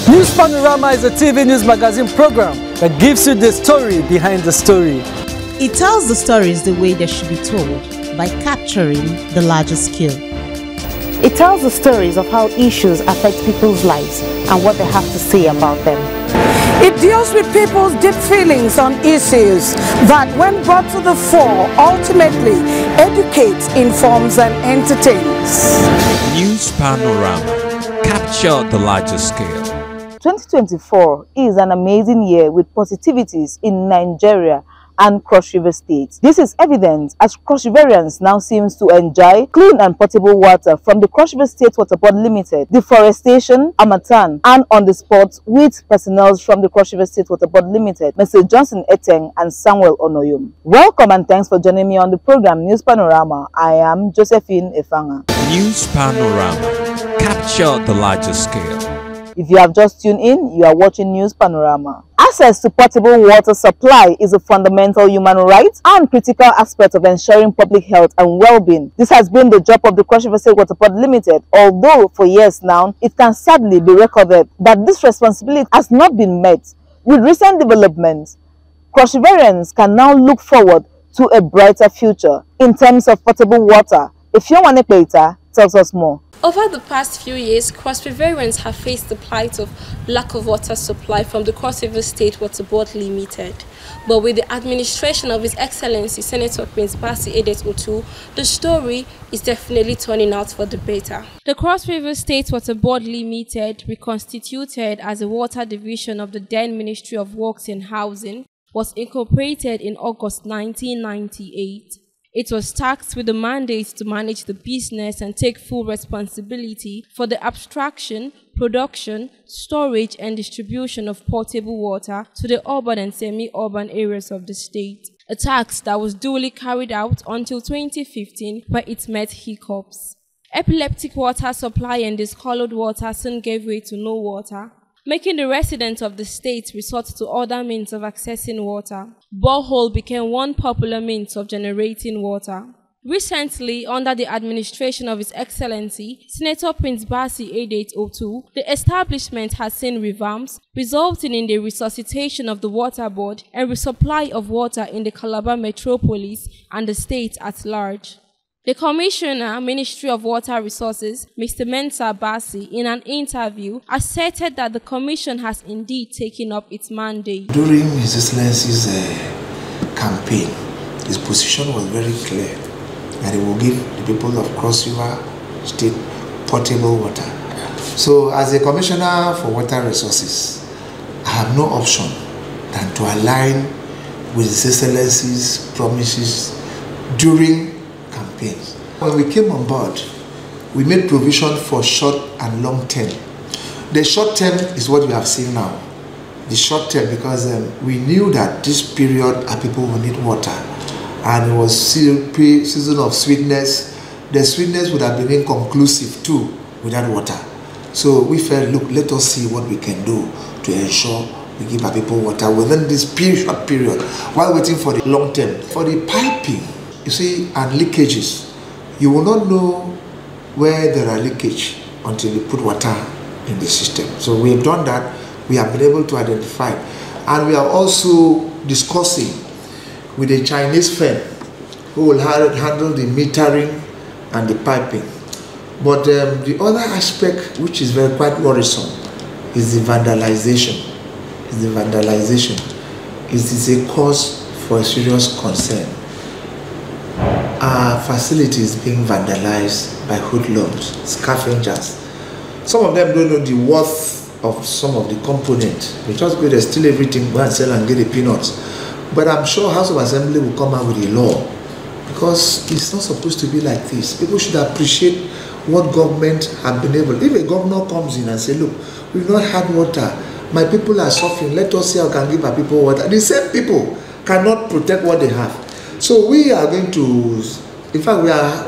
News Panorama is a TV news magazine program that gives you the story behind the story. It tells the stories the way they should be told, by capturing the larger scale. It tells the stories of how issues affect people's lives and what they have to say about them. It deals with people's deep feelings on issues that, when brought to the fore, ultimately educates, informs and entertains. News Panorama. Capture the larger scale. 2024 is an amazing year with positivities in Nigeria and Cross River State. This is evident as Cross Riverians now seems to enjoy clean and potable water from the Cross River State Water Board Limited, Deforestation Harmattan, and on the spot with personnel from the Cross River State Water Board Limited, Mr. Johnson Eteng and Samuel Onoyum. Welcome and thanks for joining me on the program News Panorama. I am Josephine Efanga. News Panorama. Capture the larger scale. If you have just tuned in, you are watching News Panorama. Access to potable water supply is a fundamental human right and critical aspect of ensuring public health and well-being. This has been the job of the Cross River State Water Board Limited, although for years now, it can sadly be recorded that this responsibility has not been met. With recent developments, Cross Riverians can now look forward to a brighter future in terms of potable water. Ifeanyi Ekpeita tells us more. Over the past few years, Cross Riverians have faced the plight of lack of water supply from the Cross River State Water Board Limited. But with the administration of His Excellency Senator Prince Bassey Edet Otu, the story is definitely turning out for the better. The Cross River State Water Board Limited, reconstituted as a water division of the then Ministry of Works and Housing, was incorporated in August 1998. It was tasked with the mandate to manage the business and take full responsibility for the abstraction, production, storage and distribution of potable water to the urban and semi-urban areas of the state. A task that was duly carried out until 2015, where it met hiccups. Epileptic water supply and discolored water soon gave way to no water, making the residents of the state resort to other means of accessing water. Borehole became one popular means of generating water. Recently, under the administration of His Excellency Senator Prince Bassey Edet Otu, the establishment has seen revamps, resulting in the resuscitation of the water board and resupply of water in the Calabar metropolis and the state at large. The Commissioner, Ministry of Water Resources, Mr. Mensa Bassey, in an interview, asserted that the Commission has indeed taken up its mandate. During His Excellency's campaign, his position was very clear that he will give the people of Cross River State potable water. So, as a Commissioner for Water Resources, I have no option than to align with His Excellency's promises during campaigns. When we came on board, we made provision for short and long term. The short term is what we have seen now. The short term, because we knew that this period our people will need water, and it was season of sweetness. The sweetness would have been inconclusive too without water. So we felt, look, let us see what we can do to ensure we give our people water within this short period while waiting for the long term. For the piping, you see, and leakages, you will not know where there are leakage until you put water in the system. So we have done that. We have been able to identify, and we are also discussing with a Chinese firm who will handle the metering and the piping. But the other aspect, which is quite worrisome, is the vandalization. It is a cause for a serious concern. Our facilities being vandalized by hoodlums, scavengers. Some of them don't know the worth of some of the components. They just go there, steal everything, go and sell and get the peanuts. But I'm sure House of Assembly will come out with a law, because it's not supposed to be like this. People should appreciate what government have been able. If a governor comes in and say, look, we've not had water, my people are suffering, let us see how we can give our people water. The same people cannot protect what they have. So we are going to, in fact,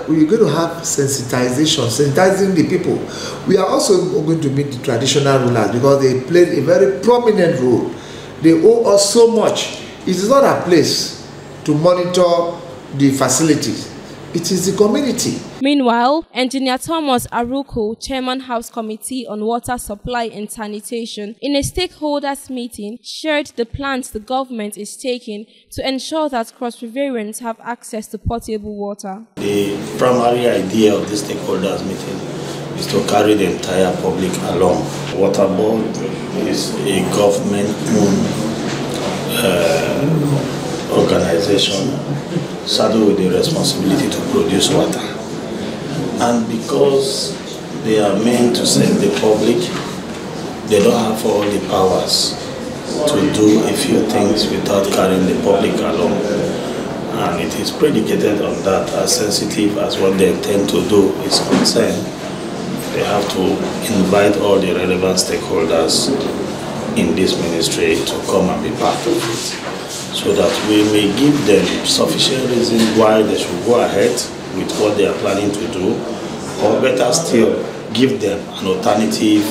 we're going to have sensitizing the people. We are also going to meet the traditional rulers, because they played a very prominent role. They owe us so much. It is not a place to monitor the facilities. It is the community. Meanwhile, Engineer Thomas Aruko, Chairman House Committee on Water Supply and Sanitation, in a stakeholders meeting, shared the plans the government is taking to ensure that Cross Riverians have access to potable water. The primary idea of this stakeholders meeting is to carry the entire public along. Water Board is a government-owned organization saddled with the responsibility to produce water. And because they are meant to serve the public, they don't have all the powers to do a few things without carrying the public along. And it is predicated on that, as sensitive as what they intend to do is concerned. They have to invite all the relevant stakeholders in this ministry to come and be part of it, so that we may give them sufficient reason why they should go ahead with what they are planning to do, or better still, give them an alternative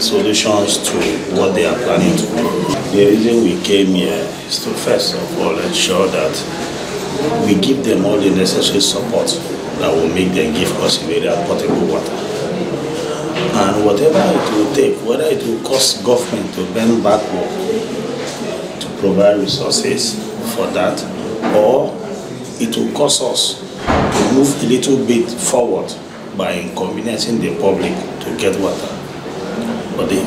solutions to what they are planning to do. The reason we came here is to first of all ensure that we give them all the necessary support that will make them give us potable water. And whatever it will take, whether it will cost government to bend backward to provide resources for that, or it will cost us to move a little bit forward by inconveniencing the public to get water. But the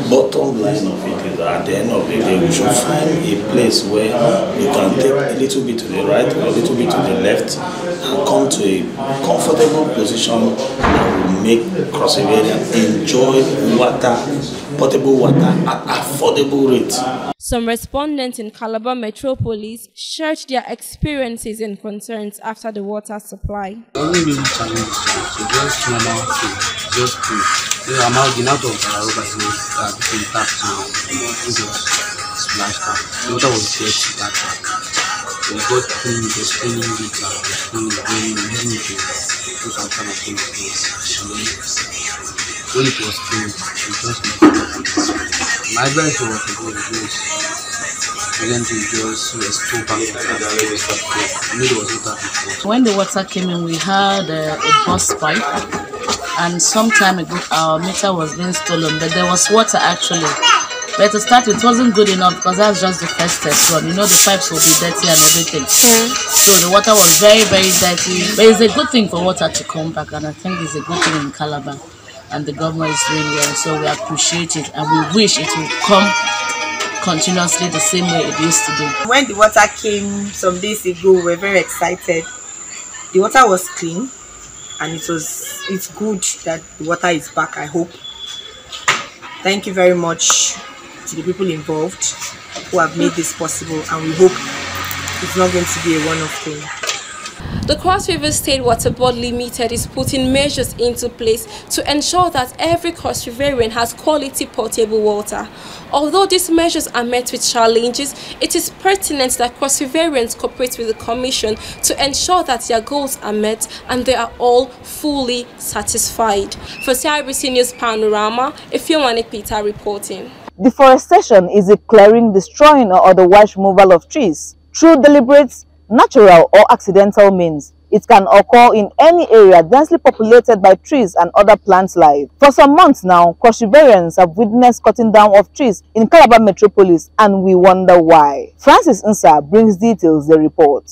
bottom line of it is that at the end of the day, we should find a place where you can take a little bit to the right or a little bit to the left and come to a comfortable position that will make Cross Riverians enjoy water, potable water at affordable rates. Some respondents in Calabar Metropolis shared their experiences and concerns after the water supply. Only really challenge so just normal thing, just cool. I'm out of Calabar between tap to splash tap. The water was dirty that time. So we got clean, just cleaning it and using it to put some kind of chemicals. When it was clean, we just made it. My advice to water board is when the water came in, we had a burst pipe, and some time ago our meter was being stolen, but there was water actually. But to start with, it wasn't good enough because that's just the first test run. You know, the pipes will be dirty and everything. So the water was very, very dirty. But it's a good thing for water to come back, and I think it's a good thing in Calabar. And the government is doing well, so we appreciate it, and we wish it will come continuously the same way it used to be. When the water came some days ago, we were very excited. The water was clean, and it's good that the water is back, I hope. Thank you very much to the people involved who have made this possible, and we hope it's not going to be a one-off thing. The Cross River State Water Board Limited is putting measures into place to ensure that every Cross Riverian has quality potable water. Although these measures are met with challenges, it is pertinent that Cross Riverians cooperate with the Commission to ensure that their goals are met and they are all fully satisfied. For CIBC News Panorama, Ifeanyi Peter reporting. Deforestation is the clearing, destroying, or otherwise removal of trees through deliberate, natural or accidental means. It can occur in any area densely populated by trees and other plant life. For some months now, Cross Riverians have witnessed cutting down of trees in Calabar Metropolis, and we wonder why. Francis Nsa brings details, the report.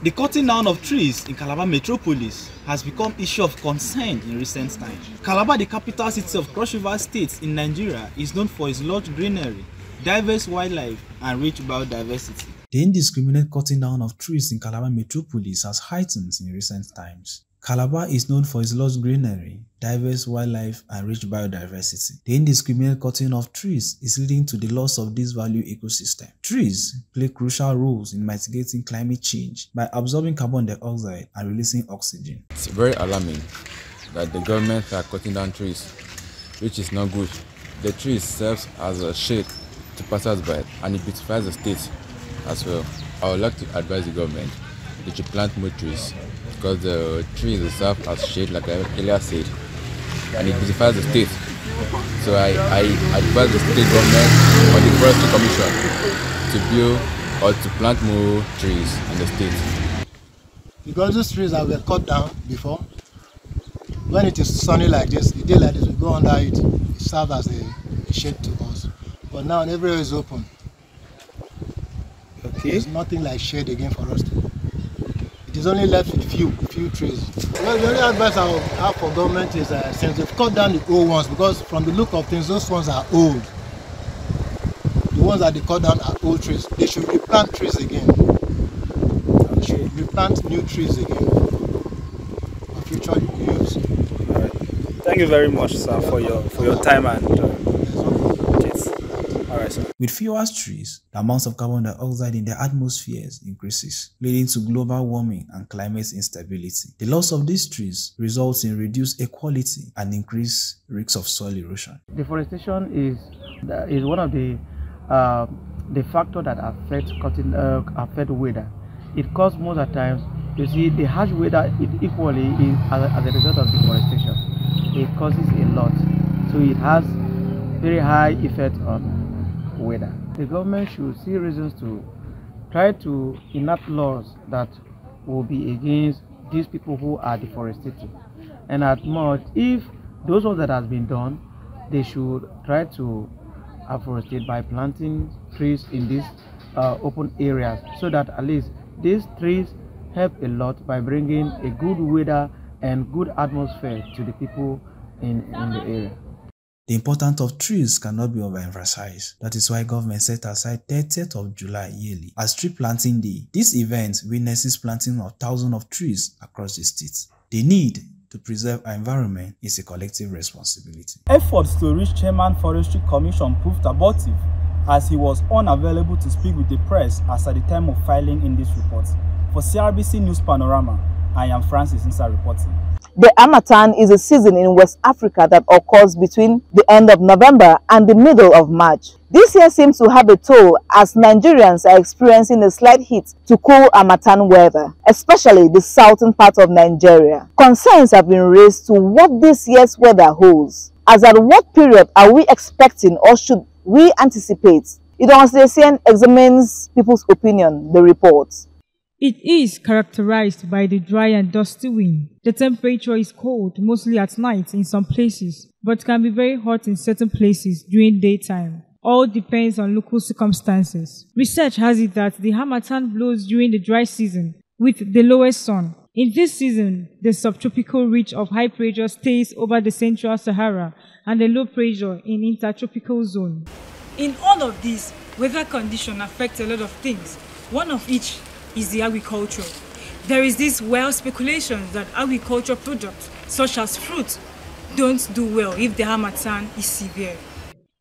The cutting down of trees in Calabar Metropolis has become issue of concern in recent times. Calabar, the capital city of Cross River State in Nigeria, is known for its large greenery, diverse wildlife, and rich biodiversity. The indiscriminate cutting down of trees in Calabar Metropolis has heightened in recent times. Calabar is known for its large greenery, diverse wildlife, and rich biodiversity. The indiscriminate cutting of trees is leading to the loss of this valuable ecosystem. Trees play crucial roles in mitigating climate change by absorbing carbon dioxide and releasing oxygen. It's very alarming that the government are cutting down trees, which is not good. The trees serves as a shade to passers-by, and it beautifies the state as well. I would like to advise the government they should plant more trees, because the trees serve as shade, like I earlier said, and it beautifies the state. So I advise the state government or the Forestry Commission to build or to plant more trees in the state. because those trees that were cut down before, when it is sunny like this, the day like this, we go under it, it serves as a shade to us. But now everywhere is open. Okay. There's nothing like shade again for us to. It is only left with few trees. Well, the only advice I would have for government is since they've cut down the old ones, because from the look of things, those ones are old. The ones that they cut down are old trees. They should replant trees again. They should replant new trees again for future use. All right. Thank you very much, sir, for your time and yes. All right, sir. With fewer trees, the amount of carbon dioxide in the atmospheres increases, leading to global warming and climate instability. The loss of these trees results in reduced equality and increased risks of soil erosion. Deforestation is one of the factors that affect weather. It causes most of the times, you see, the harsh weather equally is as a result of deforestation. It causes a lot, so it has very high effect on weather. The government should see reasons to try to enact laws that will be against these people who are deforesting. And at most, if those ones that has been done, they should try to afforestate by planting trees in these open areas, so that at least these trees help a lot by bringing a good weather and good atmosphere to the people in the area. The importance of trees cannot be overemphasized. That is why government set aside 30th of July yearly as Tree Planting Day. This event witnesses planting of thousands of trees across the state. The need to preserve our environment is a collective responsibility. Efforts to reach Chairman Forestry Commission proved abortive, as he was unavailable to speak with the press as at the time of filing in this report. For CRBC News Panorama, I am Francis Insa reporting. The Harmattan is a season in West Africa that occurs between the end of November and the middle of March. This year seems to have a toll, as Nigerians are experiencing a slight hit to cool Harmattan weather, especially the southern part of Nigeria. Concerns have been raised to what this year's weather holds. As at what period are we expecting, or should we anticipate? Deforestation examines people's opinion, the report. It is characterized by the dry and dusty wind. The temperature is cold, mostly at night in some places, but can be very hot in certain places during daytime. All depends on local circumstances. Research has it that the Harmattan blows during the dry season with the lowest sun. In this season, the subtropical ridge of high pressure stays over the central Sahara and the low pressure in intertropical zone. In all of these, weather conditions affect a lot of things, one of which is the agriculture. There is this wild speculation that agriculture products such as fruit don't do well if the Harmattan is severe.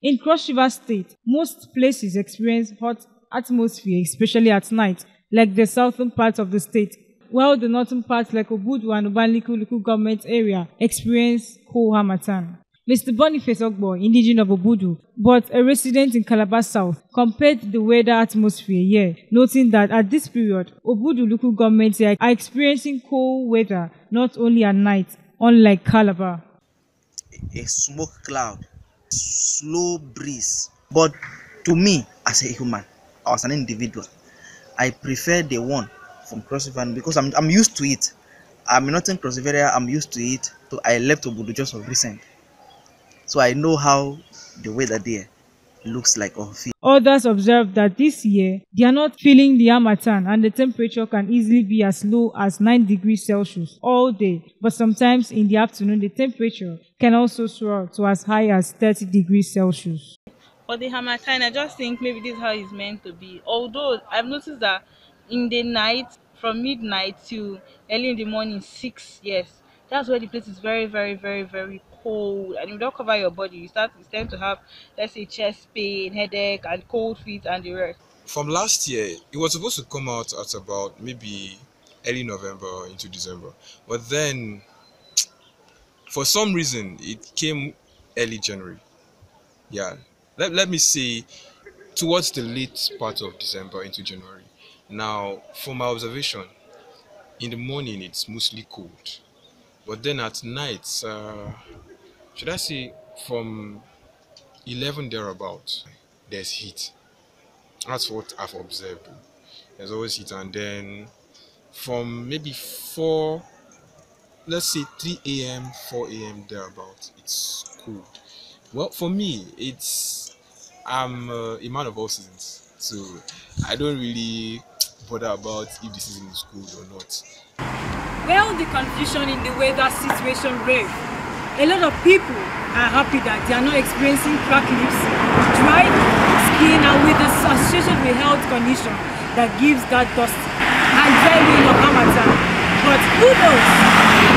In Cross River State, most places experience hot atmosphere, especially at night, like the southern part of the state, while the northern parts like Obudu and Obanliku local government area experience cold Harmattan. Mr. Boniface Ogbo, indigenous of Obudu, but a resident in Calabar South, compared the weather atmosphere here, noting that at this period, Obudu local governments are experiencing cold weather not only at night, unlike Calabar. A smoke cloud, slow breeze. But to me, as a human, as an individual, I prefer the one from Cross River because I'm used to it. I'm not in Cross River area, I'm used to it. So I left Obudu just of recent. So I know how the weather there looks like or feels. Others observe that this year, they are not feeling the Harmattan and the temperature can easily be as low as 9 degrees Celsius all day. But sometimes in the afternoon, the temperature can also soar to as high as 30 degrees Celsius. For the Harmattan, I just think maybe this is how it's meant to be. Although I've noticed that in the night, from midnight to early in the morning, 6, yes, that's where the place is very, very, very, very cold, and if you don't cover your body, you tend to have, let's say, chest pain, headache, and cold feet, and the rest. From last year, it was supposed to come out at about maybe early November into December, but then for some reason it came early January. Yeah, let me say towards the late part of December into January. Now, from my observation, in the morning it's mostly cold, but then at night, should I say from 11 thereabouts, there's heat. That's what I've observed. There's always heat, and then from maybe 4, let's say 3 a.m., 4 a.m. thereabout. It's cold. Well, for me, I'm a man of all seasons, so I don't really bother about if the season is cold or not. Well, the confusion in the weather situation rave. A lot of people are happy that they are not experiencing cracked lips, dry skin, and with the association with health condition that gives that dust and dry rain of Harmattan. But who knows?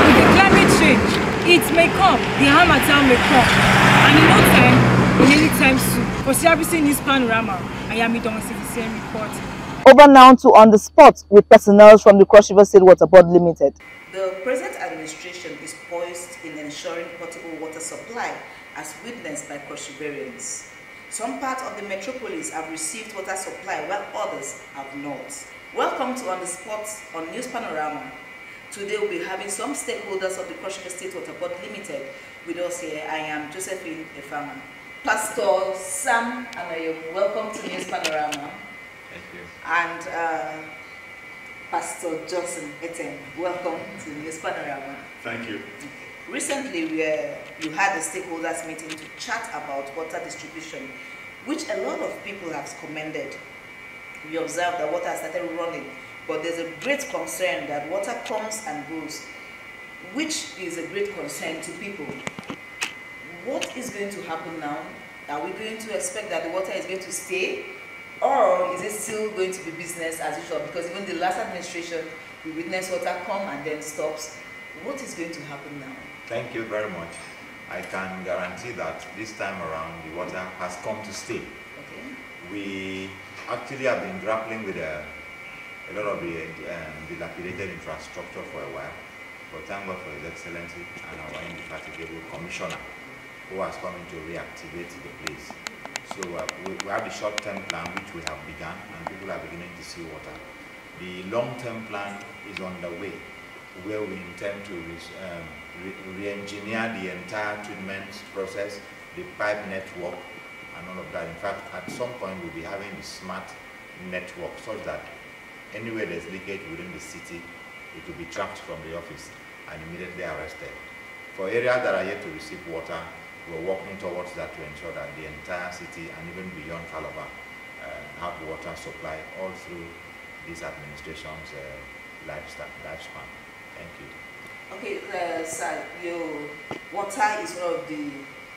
With the climate change, it may come, the Harmattan may come, and in no time, in any time soon. For CRBC News Panorama, I am Idon Citizen reporting. Over now to On the Spot with personnel from the Cross River State Water Board Limited. The present administration is poised in ensuring potable water supply as witnessed by Cross Riverians. Some parts of the metropolis have received water supply while others have not. Welcome to On the Spot on News Panorama. Today we'll be having some stakeholders of the Cross River State Water Board Limited with us here. I am Josephine Efama. Pastor Sam Anayo, welcome to News Panorama. Thank you. And Pastor Johnson Etem, welcome to News Panorama. Thank you. Recently, you had a stakeholders meeting to chat about water distribution, which a lot of people have commended. We observed that water has started running, but there's a great concern that water comes and goes, which is a great concern to people. What is going to happen now? Are we going to expect that the water is going to stay? Or is it still going to be business as usual? Because even the last administration, we witnessed water come and then stops. What is going to happen now? Thank you very much. I can guarantee that this time around, the water has come to stay. Okay. We actually have been grappling with a lot of the dilapidated infrastructure for a while. But thank God for His Excellency and our indefatigable commissioner who has come in to reactivate the place. So we have the short-term plan which we have begun and people are beginning to see water. The long-term plan is on the way where we intend to re-engineer the entire treatment process, the pipe network and all of that. In fact, at some point we'll be having the smart network such that anywhere there's leakage within the city, it will be tracked from the office and immediately arrested. For areas that are yet to receive water, we're working towards that to ensure that the entire city and even beyond Calabar have water supply all through this administration's lifespan. Thank you. Okay, sir, your water is one of the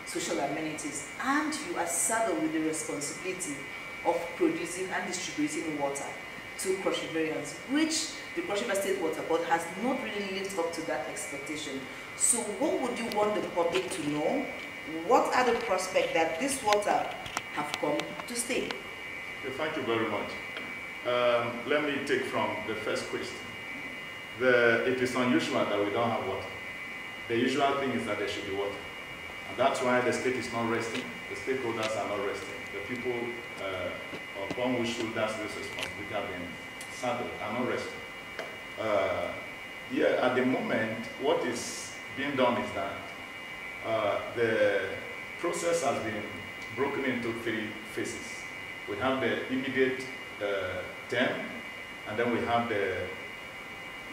social amenities and you are saddled with the responsibility of producing and distributing water to Cross Riverians, which the Cross River State Water Board has not really lived up to that expectation. So what would you want the public to know? What are the prospects that this water have come to stay? Okay, thank you very much. Let me take from the first question. It is unusual that we don't have water. The usual thing is that there should be water. And that's why the state is not resting. The stakeholders are not resting. The people upon which shoulders this responsibility have been saddled are not resting. At the moment, what is being done is that the process has been broken into 3 phases. We have the immediate term, and then we have the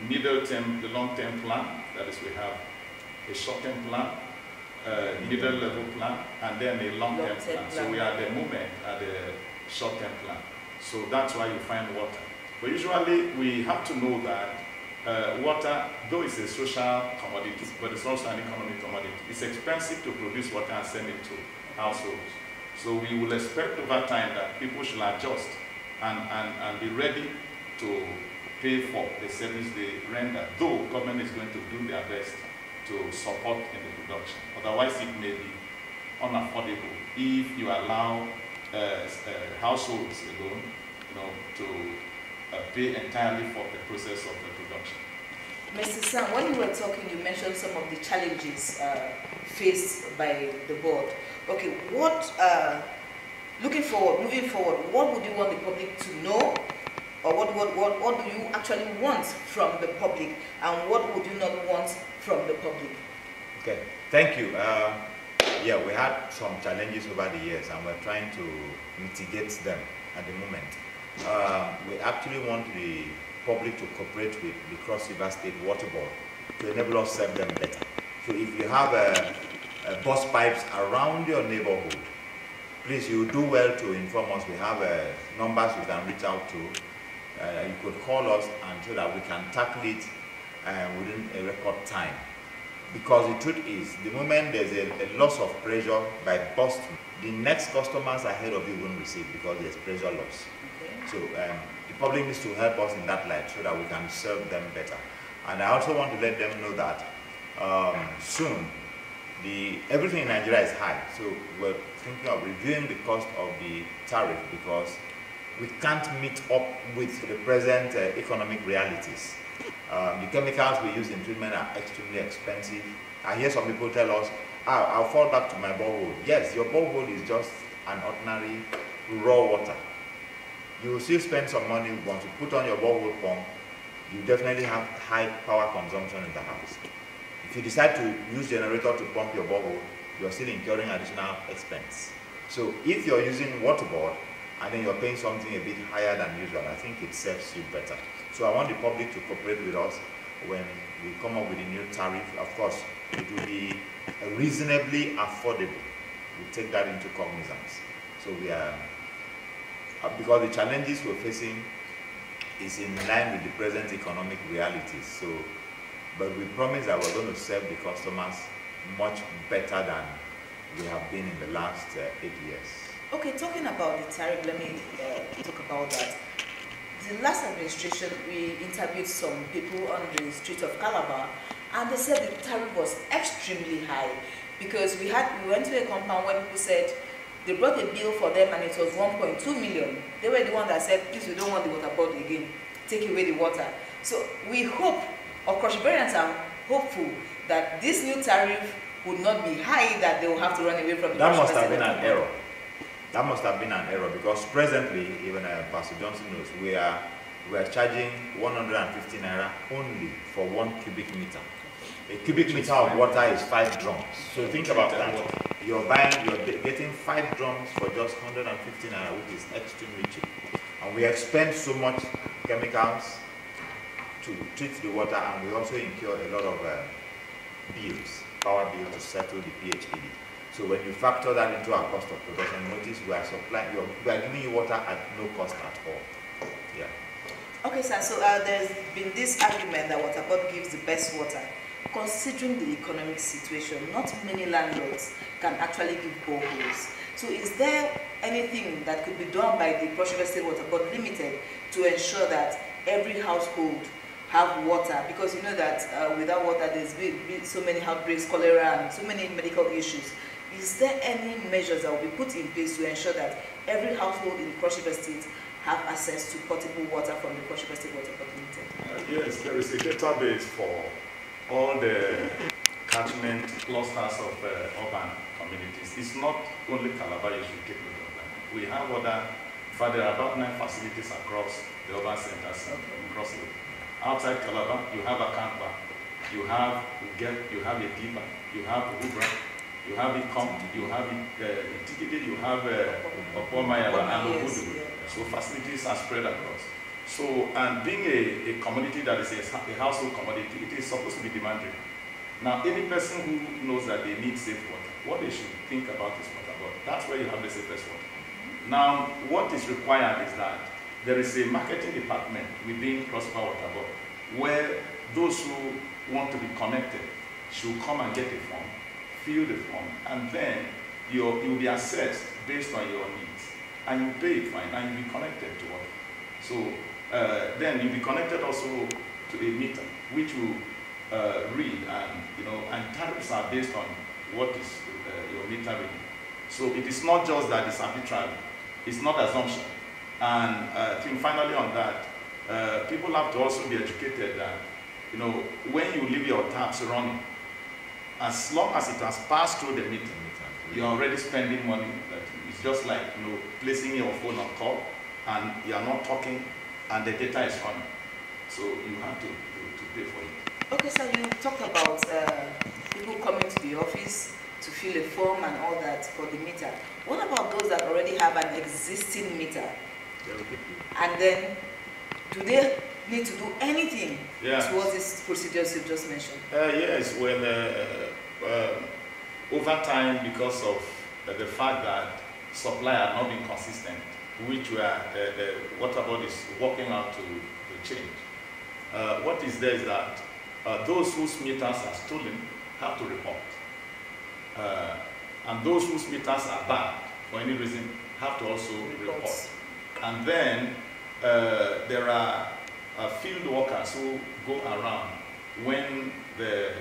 middle term, the long-term plan. That is, we have a short-term plan, middle level plan, and then a long-term plan. So we are at the moment at the short-term plan. So that's why you find water. But usually we have to know that water, though it's a social commodity, but it's also an economic commodity. It's expensive to produce water and send it to households. So we will expect over time that people should adjust and be ready to pay for the service they render, though government is going to do their best to support in the production. Otherwise, it may be unaffordable if you allow households alone, to pay entirely for the process of the production. Mr. Sam, when you were talking, you mentioned some of the challenges faced by the board. Okay, moving forward, what would you want the public to know, or what do you actually want from the public, and what would you not want from the public? Okay, thank you. Yeah, we had some challenges over the years, and we're trying to mitigate them at the moment. We actually want the public to cooperate with the Cross River State Water Board to enable us serve them better. So if you have bus pipes around your neighborhood, please, you do well to inform us. We have numbers you can reach out to. You could call us and so that we can tackle it within a record time. Because the truth is, the moment there's a loss of pressure by busting, the next customers ahead of you won't receive because there's pressure loss. Okay. So the public needs to help us in that light so that we can serve them better. And I also want to let them know that soon, everything in Nigeria is high. So we're thinking of reviewing the cost of the tariff because we can't meet up with the present economic realities. The chemicals we use in treatment are extremely expensive. I hear some people tell us, I'll fall back to my borehole. Yes, your borehole is just an ordinary raw water. You will still spend some money once you put on your borehole pump. You definitely have high power consumption in the house. If you decide to use generator to pump your borehole, you're still incurring additional expense. So if you're using water board and then you're paying something a bit higher than usual, I think it serves you better. So I want the public to cooperate with us when we come up with a new tariff. Of course, it will be reasonably affordable. We take that into cognizance. So we are, because the challenges we're facing is in line with the present economic realities. So, but we promise that we're going to serve the customers much better than we have been in the last 8 years. Okay, talking about the tariff, let me talk about that. The last administration, we interviewed some people on the street of Calabar, and they said the tariff was extremely high because we went to a compound where people said they brought a bill for them and it was 1.2 million. They were the ones that said, please, we don't want the water board again, take away the water. So we hope, or Cross Riverians are hopeful that this new tariff would not be high, that they will have to run away from the That must have been an error. That must have been an error because presently, even Pastor Johnson knows, we are charging 150 naira only for 1 cubic meter. A cubic meter of water is 5 drums. So think about that. You're getting 5 drums for just 150 naira, which is extremely cheap. And we expend so much chemicals to treat the water, and we also incur a lot of bills, power bill to settle the PHED. So when you factor that into our cost of production, notice we are giving you water at no cost at all. Yeah. Okay, sir. So there's been this argument that water board gives the best water. Considering the economic situation, not many landlords can actually give boreholes. So is there anything that could be done by the Cross River State Water Board Limited to ensure that every household have water? Because you know that without water there's been so many outbreaks, cholera, and so many medical issues. Is there any measures that will be put in place to ensure that every household in the Cross River State have access to potable water from the Cross River State Water Board Limited? Yes, there is a database for all the catchment clusters of urban communities. It's not only Calabar you should take note of that. We have there are about 9 facilities across the urban centers across the outside Calabar. You have a Kampa, you have a Diba, you have Ubra, you have Ikom, you have Itikide, you have Opomayala and Obudu. So facilities are spread across. So, and being a commodity that is a household commodity, it is supposed to be demand-driven. Now, any person who knows that they need safe water, what they should think about is water board. That's where you have the safest water. Now, what is required is that there is a marketing department within Cross River Water Board where those who want to be connected should come and get a form, fill the form, and then you will be assessed based on your needs. And you pay it fine, and you'll be connected to water. So then you'll be connected also to a meter, which will read, and tariffs are based on what is your meter reading. So it is not just that it's arbitrary, it's not assumption. And I think finally on that, people have to also be educated that, when you leave your taps running, as long as it has passed through the meter, you're already spending money. It's just like placing your phone on call, and you are not talking, and the data is running. So you have to pay for it. Okay, so you talked about people coming to the office to fill a form and all that for the meter. What about those that already have an existing meter? And then, do they need to do anything towards these procedures you've just mentioned? Yes, well, over time, because of the fact that supply had not been consistent, which the water board is working out to change. What is there is that those whose meters are stolen have to report. And those whose meters are bad, for any reason, have to also report. And then there are field workers who go around when the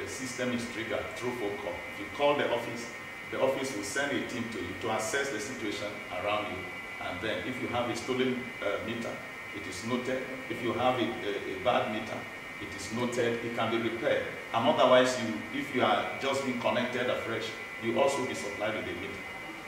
system is triggered through phone call. If you call the office will send a team to you to assess the situation around you. And then if you have a stolen meter, it is noted. If you have a bad meter, it is noted. It can be repaired. And otherwise, if you are just being connected afresh, you also be supplied with a meter.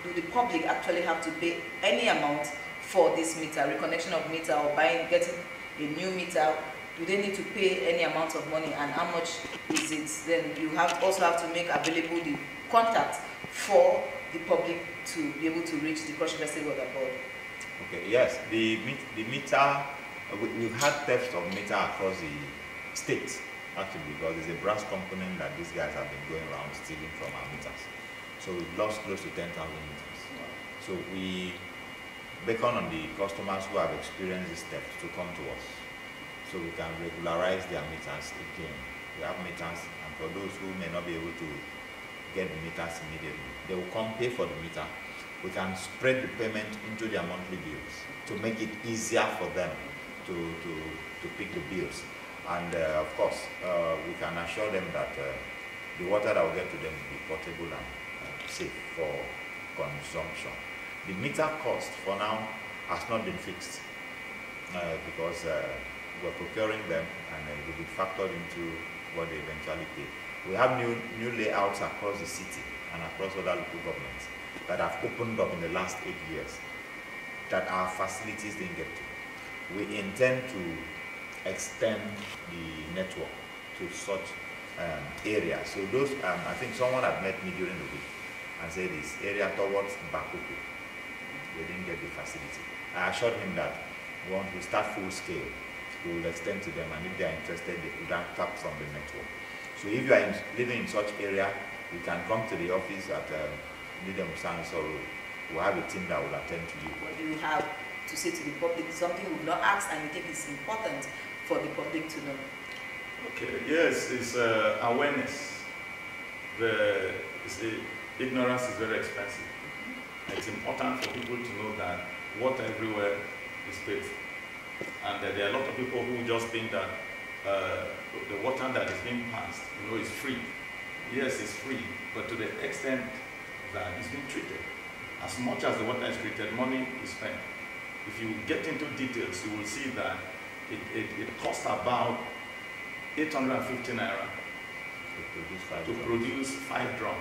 Do the public actually have to pay any amount for this meter, reconnection of meter, or getting a new meter? Do they need to pay any amount of money, and how much is it? Then you also have to make available the contact for the public to be able to reach the Cross River State Water Board. Okay, yes, the meter, we've had theft of meter across the state, actually, because there's a brass component that these guys have been going around stealing from our meters. So we've lost close to 10,000 meters. So we beckon on the customers who have experienced this theft to come to us, so we can regularize their meters again. We have meters, and for those who may not be able to get the meters immediately, they will come pay for the meter. We can spread the payment into their monthly bills to make it easier for them to pick the bills. And of course, we can assure them that the water that will get to them will be portable and safe for consumption. The meter cost for now has not been fixed because we're procuring them, and it will be factored into what they eventually pay. We have new layouts across the city and across other local governments that have opened up in the last 8 years that our facilities didn't get to. We intend to extend the network to such areas. So those, I think someone had met me during the week and said this area towards Bakuku, they didn't get the facility. I assured him that once we start full scale, we will extend to them, and if they are interested, they could tap from the network. So if you are living in such area, you can come to the office at Deforestation Road. We'll have a team that will attend to you. What do you have to say to the public? Something we've not asked, and you think it's important for the public to know. Okay, yes, it's awareness. Ignorance is very expensive. It's important for people to know that water everywhere is paid. And there are a lot of people who just think that the water that is being passed, is free. Yes, it's free, but to the extent that it's being treated. As much as the water is treated, money is spent. If you get into details, you will see that it costs about 850 naira to produce 5 drums.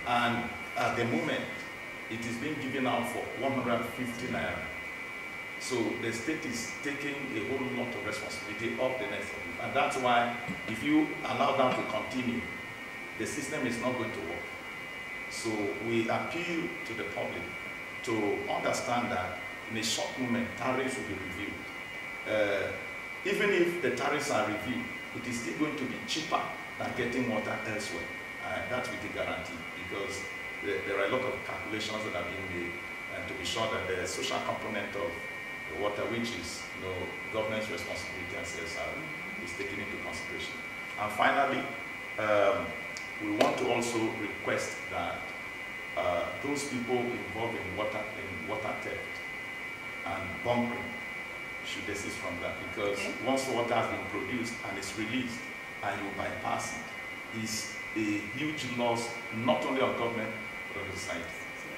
And at the moment, it is being given out for 150 naira. So the state is taking a whole lot of responsibility off the next people. And that's why if you allow that to continue, the system is not going to work. So we appeal to the public to understand that in a short moment, tariffs will be reviewed. Even if the tariffs are reviewed, it is still going to be cheaper than getting water elsewhere. That's with a guarantee, because there are a lot of calculations that are being made, and to be sure that the social component of the water, which is government's responsibility and CSR, is taken into consideration. And finally, we want to also request that those people involved in water theft and bunkering should desist from that, because once water has been produced and is released and you bypass it, is a huge loss not only of government but of the society.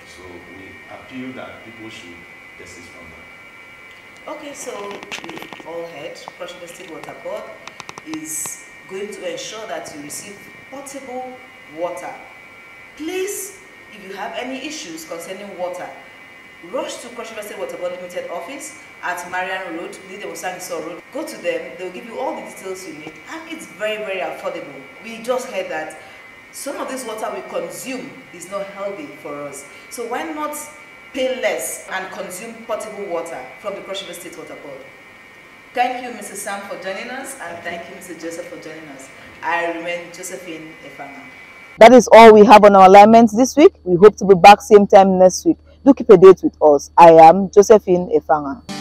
So we appeal that people should desist from that. Okay, so we've all heard Cross River State Water Board is going to ensure that you receive potable water. Please, if you have any issues concerning water, rush to Cross River State Water Board Limited office at Marian Road, Deforestation Road. Go to them, they'll give you all the details you need, and it's very, very affordable. We just heard that some of this water we consume is not healthy for us. So why not pay less, and consume potable water from the Cross River State Water Board. Thank you, Mr. Sam, for joining us, and thank you, Mr. Joseph, for joining us. I remain Josephine Efanga. That is all we have on our alignment this week. We hope to be back same time next week. Do keep a date with us. I am Josephine Efanga.